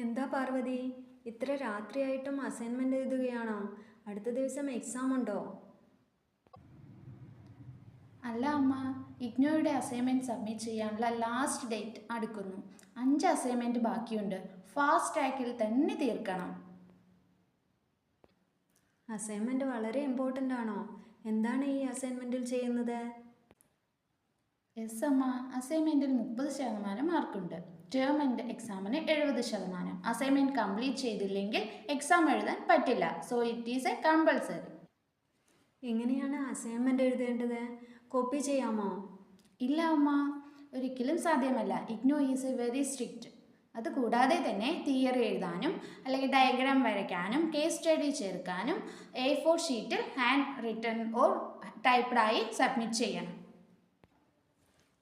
എന്താ പാർവതി, ഇത്ര രാത്രിയായിട്ടും അസൈൻമെന്റ് എഴുതുകയാണോ? അടുത്ത ദിവസം എക്സാം ഉണ്ടോ? അല്ല അമ്മ, ഇഗ്നോയുടെ അസൈൻമെൻറ്റ് സബ്മിറ്റ് ചെയ്യാനുള്ള ലാസ്റ്റ് ഡേറ്റ് അടുക്കുന്നു. 5 അസൈൻമെൻറ്റ് ബാക്കിയുണ്ട്. ഫാസ്റ്റ് ട്രാക്കിൽ തന്നെ തീർക്കണം. അസൈൻമെന്റ് വളരെ ഇമ്പോർട്ടൻ്റ് ആണോ? എന്താണ് ഈ അസൈൻമെന്റിൽ ചെയ്യുന്നത്? യെസ് അമ്മ, അസൈൻമെൻറ്റിൽ 30% മാർക്കുണ്ട്. ടേം എൻഡ് എക്സാമിന് 70%. അസൈൻമെൻറ്റ് കംപ്ലീറ്റ് ചെയ്തില്ലെങ്കിൽ എക്സാം എഴുതാൻ പറ്റില്ല. So it is A compulsory. എങ്ങനെയാണ് അസൈൻമെന്റ് എഴുതേണ്ടത്? കോപ്പി ചെയ്യാമോ? ഇല്ല അമ്മ, ഒരിക്കലും സാധ്യമല്ല. IGNOU is A very strict. അതുകൂടാതെ തന്നെ തിയറി എഴുതാനും അല്ലെങ്കിൽ ഡയഗ്രാം വരയ്ക്കാനും കേസ് സ്റ്റഡി ചേർക്കാനും A4 ഷീറ്റിൽ ഹാൻഡ് റിട്ടൺ ഓർ ടൈപ്ഡായി സബ്മിറ്റ് ചെയ്യണം.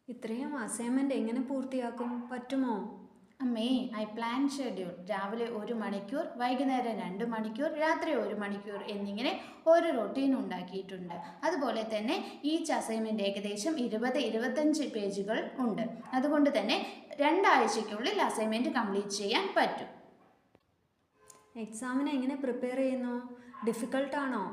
ഇത്രയും അസൈൻമെന്റ് എങ്ങനെ പൂർത്തിയാക്കും? പറ്റുമോ? അമ്മേ, ഐ പ്ലാൻ ഷെഡ്യൂൾ. രാവിലെ 1 മണിക്കൂർ, വൈകുന്നേരം 2 മണിക്കൂർ, രാത്രി 1 മണിക്കൂർ എന്നിങ്ങനെ ഒരു റൊട്ടീൻ ഉണ്ടാക്കിയിട്ടുണ്ട്. അതുപോലെ തന്നെ ഈച്ച് അസൈൻമെൻറ്റ് ഏകദേശം 20-25 പേജുകൾ ഉണ്ട്. അതുകൊണ്ട് തന്നെ 2 ആഴ്ചയ്ക്കുള്ളിൽ അസൈൻമെൻറ്റ് കംപ്ലീറ്റ് ചെയ്യാൻ പറ്റും. എക്സാമിന് എങ്ങനെ പ്രിപ്പയർ ചെയ്യുന്നു? ഡിഫിക്കൽട്ടാണോ?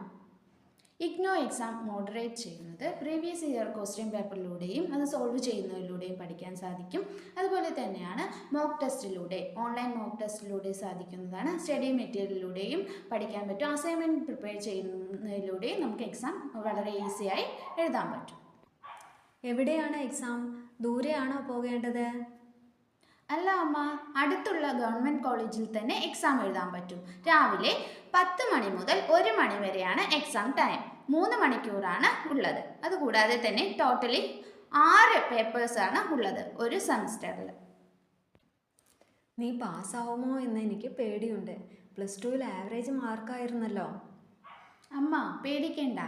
ഇഗ്നോ എക്സാം മോഡറേറ്റ് ചെയ്യുന്നത് പ്രീവിയസ് ഇയർ ക്വസ്റ്റ്യൻ പേപ്പറിലൂടെയും അത് സോൾവ് ചെയ്യുന്നതിലൂടെയും പഠിക്കാൻ സാധിക്കും. അതുപോലെ തന്നെയാണ് മോക്ക് ടെസ്റ്റിലൂടെ, ഓൺലൈൻ മോക്ക് ടെസ്റ്റിലൂടെ സാധിക്കുന്നതാണ്. സ്റ്റഡി മെറ്റീരിയലിലൂടെയും പഠിക്കാൻ പറ്റും. അസൈൻമെൻറ്റ് പ്രിപ്പയർ ചെയ്യുന്നതിലൂടെയും നമുക്ക് എക്സാം വളരെ ഈസിയായി എഴുതാൻ പറ്റും. എവിടെയാണ് എക്സാം? ദൂരെയാണോ പോകേണ്ടത്? അല്ല അമ്മ, അടുത്തുള്ള ഗവൺമെൻറ് കോളേജിൽ തന്നെ എക്സാം എഴുതാൻ പറ്റും. രാവിലെ 10 മണി മുതൽ 1 മണി വരെയാണ് എക്സാം ടൈം. 3 മണിക്കൂറാണ് ഉള്ളത്. അതുകൂടാതെ തന്നെ ടോട്ടലി 6 പേപ്പേഴ്സാണ് ഉള്ളത് ഒരു സെമസ്റ്ററിൽ. നീ പാസ്സാവുമോ എന്ന് എനിക്ക് പേടിയുണ്ട്. +2 ആവറേജ് മാർക്കായിരുന്നല്ലോ. അമ്മ പേടിക്കേണ്ട,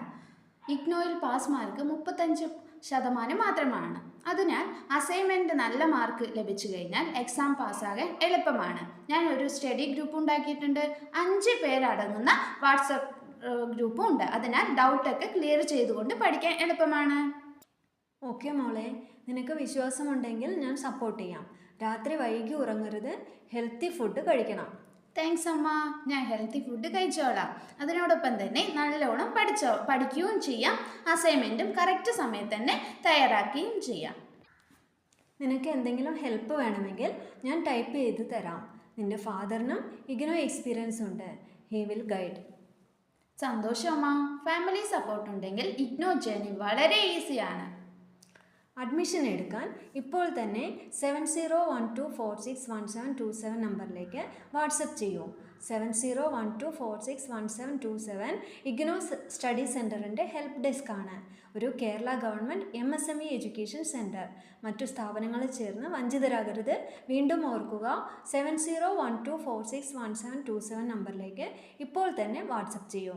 ഇഗ്നോയിൽ പാസ് മാർക്ക് 35% മാത്രമാണ്. അതിനാൽ അസൈൻമെൻറ്റ് നല്ല മാർക്ക് ലഭിച്ചു കഴിഞ്ഞാൽ എക്സാം പാസ്സാകാൻ എളുപ്പമാണ്. ഞാൻ ഒരു സ്റ്റഡി ഗ്രൂപ്പ് ഉണ്ടാക്കിയിട്ടുണ്ട്. 5 പേരടങ്ങുന്ന വാട്സപ്പ് ഗ്രൂപ്പും ഉണ്ട്. അതിനാൽ ഡൗട്ടൊക്കെ ക്ലിയർ ചെയ്തുകൊണ്ട് പഠിക്കാൻ എളുപ്പമാണ്. ഓക്കെ മോളെ, നിനക്ക് വിശ്വാസമുണ്ടെങ്കിൽ ഞാൻ സപ്പോർട്ട് ചെയ്യാം. രാത്രി വൈകി ഉറങ്ങരുത്, ഹെൽത്തി ഫുഡ് കഴിക്കണം. താങ്ക്സ് അമ്മ, ഞാൻ ഹെൽത്തി ഫുഡ് കഴിച്ചോളാം. അതിനോടൊപ്പം തന്നെ നല്ലോണം പഠിക്കുകയും ചെയ്യാം. അസൈൻമെൻറ്റും കറക്റ്റ് സമയത്ത് തന്നെ തയ്യാറാക്കുകയും ചെയ്യാം. നിനക്ക് എന്തെങ്കിലും ഹെൽപ്പ് വേണമെങ്കിൽ ഞാൻ ടൈപ്പ് ചെയ്ത് തരാം. നിൻ്റെ ഫാദറിനും ഇഗ്നോ എക്സ്പീരിയൻസ് ഉണ്ട്. He will guide. സന്തോഷം അമ്മ. ഫാമിലി സപ്പോർട്ട് ഉണ്ടെങ്കിൽ ഇഗ്നോ ജേർണി വളരെ ഈസിയാണ്. അഡ്മിഷൻ എടുക്കാൻ ഇപ്പോൾ തന്നെ 7012461727 നമ്പറിലേക്ക് വാട്സപ്പ് ചെയ്യൂ. 7012461727 ഇഗ്നോ സ്റ്റഡി സെൻറ്ററിൻ്റെ ഹെൽപ്പ് ഡെസ്ക് ആണ്. ഒരു Kerala government MSME education centre. മറ്റു സ്ഥാപനങ്ങളിൽ ചേർന്ന് വഞ്ചിതരാകരുത്. വീണ്ടും ഓർക്കുക, 7012461727 നമ്പറിലേക്ക് ഇപ്പോൾ തന്നെ വാട്സപ്പ് ചെയ്യൂ.